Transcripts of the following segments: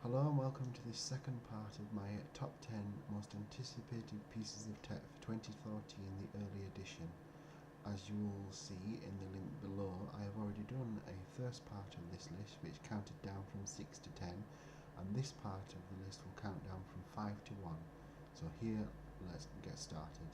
Hello and welcome to this second part of my top 10 most anticipated pieces of tech for 2014, the early edition. As you will see in the link below, I have already done a first part of this list which counted down from 6 to 10, and this part of the list will count down from 5 to 1. So here, let's get started.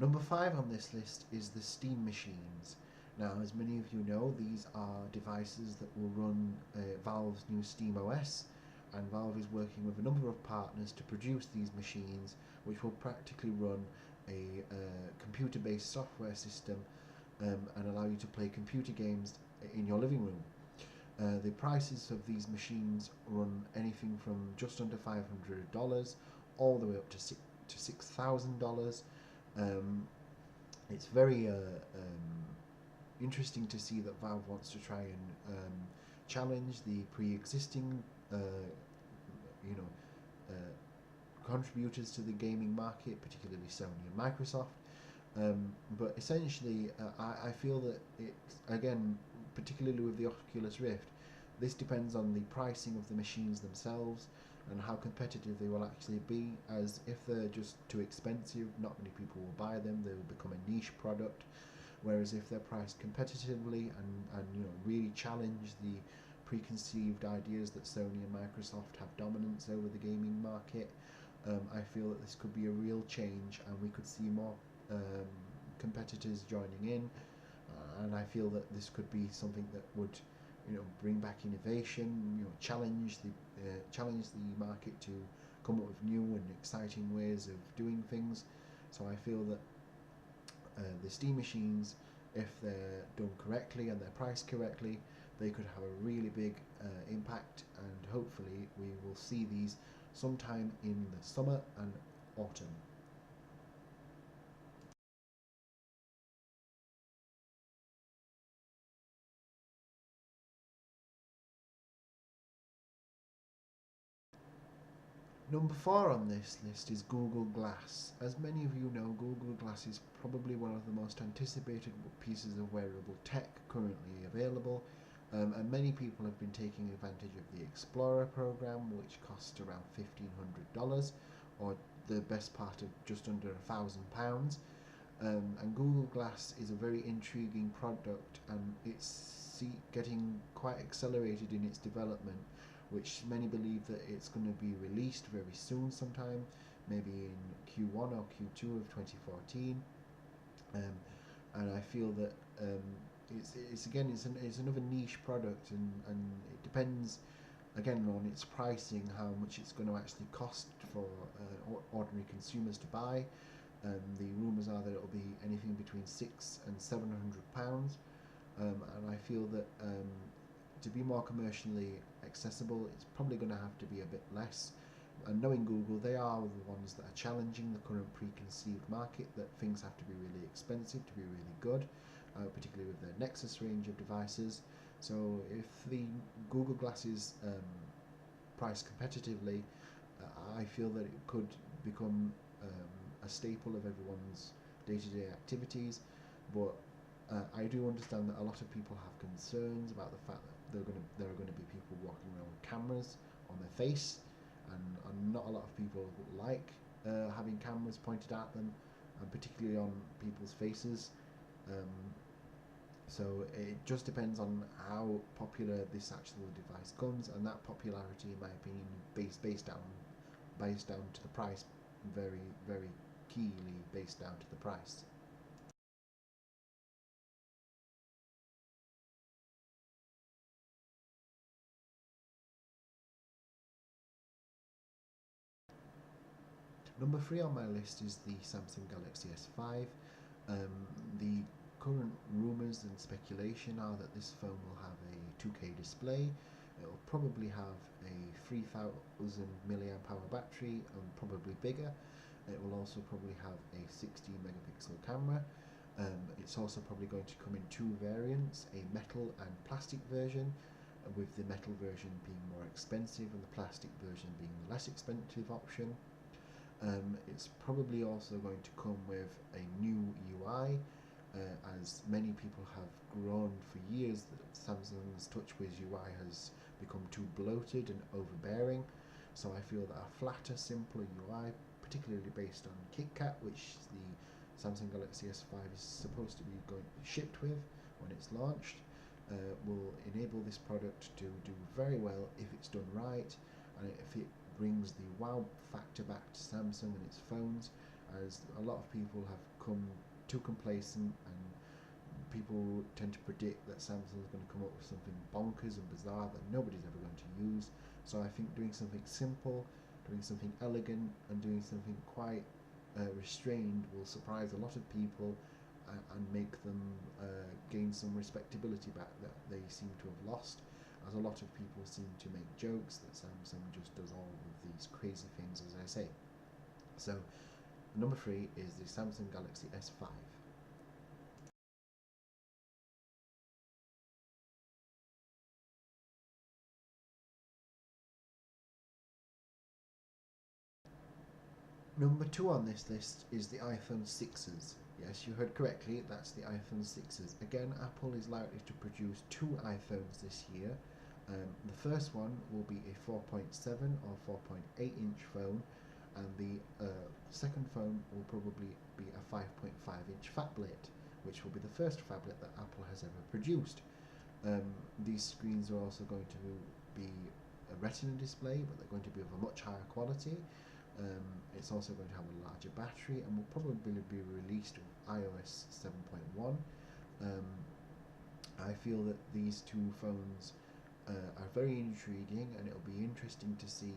Number 5 on this list is the Steam machines. Now, as many of you know, these are devices that will run Valve's new Steam OS, and Valve is working with a number of partners to produce these machines, which will practically run a computer-based software system and allow you to play computer games in your living room. The prices of these machines run anything from just under $500 all the way up to $6,000. It's very interesting to see that Valve wants to try and challenge the pre-existing, contributors to the gaming market, particularly Sony and Microsoft. But essentially, I feel that it's, again, particularly with the Oculus Rift, this depends on the pricing of the machines themselves and how competitive they will actually be, as if they're just too expensive, not many people will buy them, they will become a niche product, whereas if they're priced competitively and really challenge the preconceived ideas that Sony and Microsoft have dominance over the gaming market, I feel that this could be a real change and we could see more competitors joining in, and I feel that this could be something that would bring back innovation, challenge the market to come up with new and exciting ways of doing things. So I feel that the Steam machines, if they're done correctly and they're priced correctly, they could have a really big impact, and hopefully we will see these sometime in the summer and autumn. Number 4 on this list is Google Glass. As many of you know, Google Glass is probably one of the most anticipated pieces of wearable tech currently available, and many people have been taking advantage of the Explorer program, which costs around $1,500, or the best part of just under £1,000. And Google Glass is a very intriguing product, and it's getting quite accelerated in its development, which many believe that it's going to be released very soon sometime, maybe in Q1 or Q2 of 2014. And I feel that it's another niche product, and it depends again on its pricing, how much it's going to actually cost for ordinary consumers to buy. The rumours are that it'll be anything between £600 and £700, and I feel that to be more commercially accessible, it's probably going to have to be a bit less. And knowing Google, they are the ones that are challenging the current preconceived market that things have to be really expensive to be really good, particularly with their Nexus range of devices. So if the Google Glass is priced competitively, I feel that it could become a staple of everyone's day-to-day activities. But I do understand that a lot of people have concerns about the fact that there are going to be people walking around with cameras on their face, and not a lot of people like having cameras pointed at them, and particularly on people's faces. So it just depends on how popular this actual device comes, and that popularity, in my opinion, based down to the price, very very keenly based down to the price. Number 3 on my list is the Samsung Galaxy S5. The current rumours and speculation are that this phone will have a 2K display. It will probably have a 3000 milliamp hour battery, and probably bigger. It will also probably have a 16 megapixel camera. It's also probably going to come in two variants, a metal and plastic version, with the metal version being more expensive and the plastic version being the less expensive option. It's probably also going to come with a new UI, as many people have groaned for years that Samsung's TouchWiz UI has become too bloated and overbearing. So I feel that a flatter, simpler UI, particularly based on KitKat, which the Samsung Galaxy S5 is supposed to be shipped with when it's launched, will enable this product to do very well if it's done right, and if it brings the wow factor back to Samsung and its phones, as a lot of people have come too complacent, and people tend to predict that Samsung is going to come up with something bonkers and bizarre that nobody's ever going to use. So I think doing something simple, doing something elegant, and doing something quite restrained will surprise a lot of people, and make them gain some respectability back that they seem to have lost, as a lot of people seem to make jokes that Samsung just does all of these crazy things, as I say. So number 3 is the Samsung Galaxy S5. Number 2 on this list is the iPhone 6s. Yes, you heard correctly, that's the iPhone 6s. Again, Apple is likely to produce 2 iPhones this year. The first one will be a 4.7 or 4.8 inch phone, and the second phone will probably be a 5.5 inch phablet, which will be the first phablet that Apple has ever produced. These screens are also going to be a retina display, but they're going to be of a much higher quality. It's also going to have a larger battery, and will probably be released with iOS 7.1. I feel that these two phones are very intriguing, and it'll be interesting to see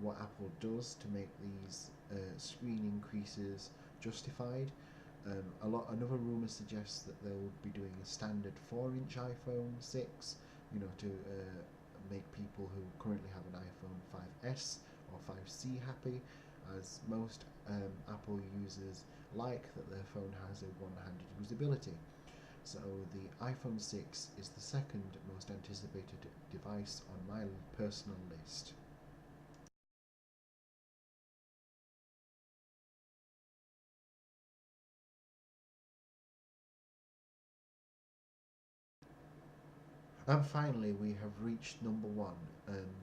what Apple does to make these screen increases justified. Another rumour suggests that they'll be doing a standard 4-inch iPhone 6, to make people who currently have an iPhone 5S or 5C happy, as most Apple users like that their phone has a one-handed usability. So the iPhone 6 is the second most anticipated device on my personal list. And finally, we have reached number 1.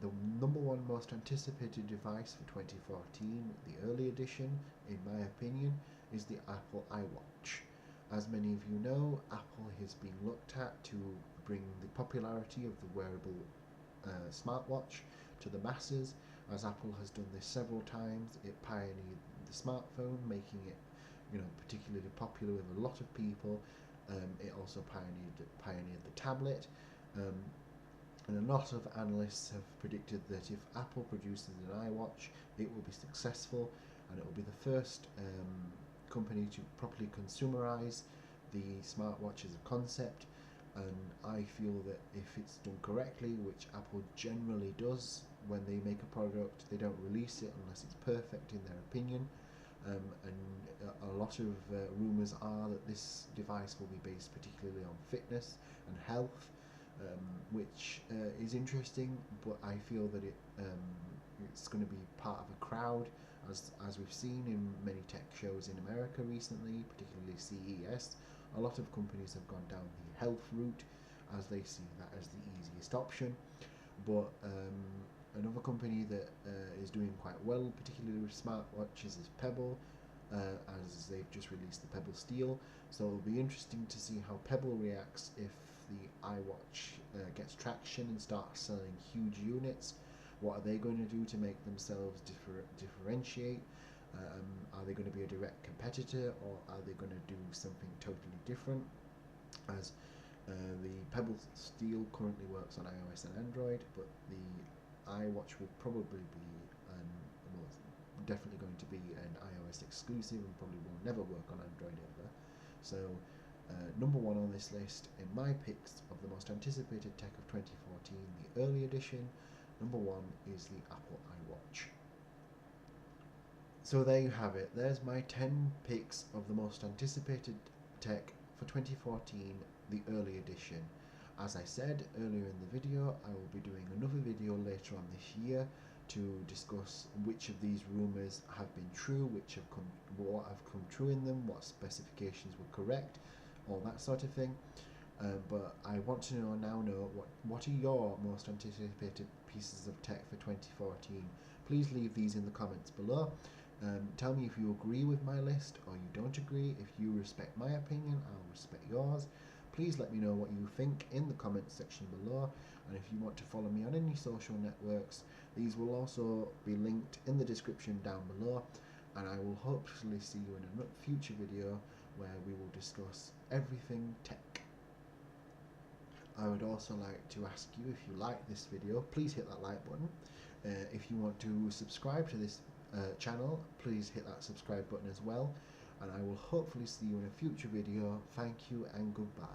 The number 1 most anticipated device for 2014, the early edition, in my opinion, is the Apple iWatch. As many of you know, Apple has been looked at to bring the popularity of the wearable smartwatch to the masses. As Apple has done this several times, it pioneered the smartphone, making it particularly popular with a lot of people. It also pioneered the tablet. And a lot of analysts have predicted that if Apple produces an iWatch, it will be successful, and it will be the first company to properly consumerize the smartwatch as a concept. And I feel that if it's done correctly, which Apple generally does when they make a product, they don't release it unless it's perfect in their opinion. And a lot of rumours are that this device will be based particularly on fitness and health, which is interesting, but I feel that it's going to be part of a crowd, as we've seen in many tech shows in America recently, particularly CES. A lot of companies have gone down the health route, as they see that as the easiest option. But another company that is doing quite well, particularly with smartwatches, is Pebble, as they've just released the Pebble Steel. So it'll be interesting to see how Pebble reacts if the iWatch gets traction and starts selling huge units. What are they going to do to make themselves differentiate? Are they going to be a direct competitor, or are they going to do something totally different? As the Pebble Steel currently works on iOS and Android, but the iWatch will probably be, definitely going to be an iOS exclusive, and probably will never work on Android ever. So number 1 on this list in my picks of the most anticipated tech of 2014, the early edition, number 1 is the Apple iWatch. So there you have it. There's my 10 picks of the most anticipated tech for 2014, the early edition. As I said earlier in the video, I will be doing another video later on this year to discuss which of these rumours have been true, what have come true in them, what specifications were correct, all that sort of thing. But I want to know what are your most anticipated pieces of tech for 2014. Please leave these in the comments below. Tell me if you agree with my list or you don't agree. If you respect my opinion, I'll respect yours. Please let me know what you think in the comments section below, and if you want to follow me on any social networks, these will also be linked in the description down below, and I will hopefully see you in a future video where we will discuss everything tech. I would also like to ask you, if you like this video, please hit that like button. If you want to subscribe to this channel, please hit that subscribe button as well, and I will hopefully see you in a future video. Thank you and goodbye.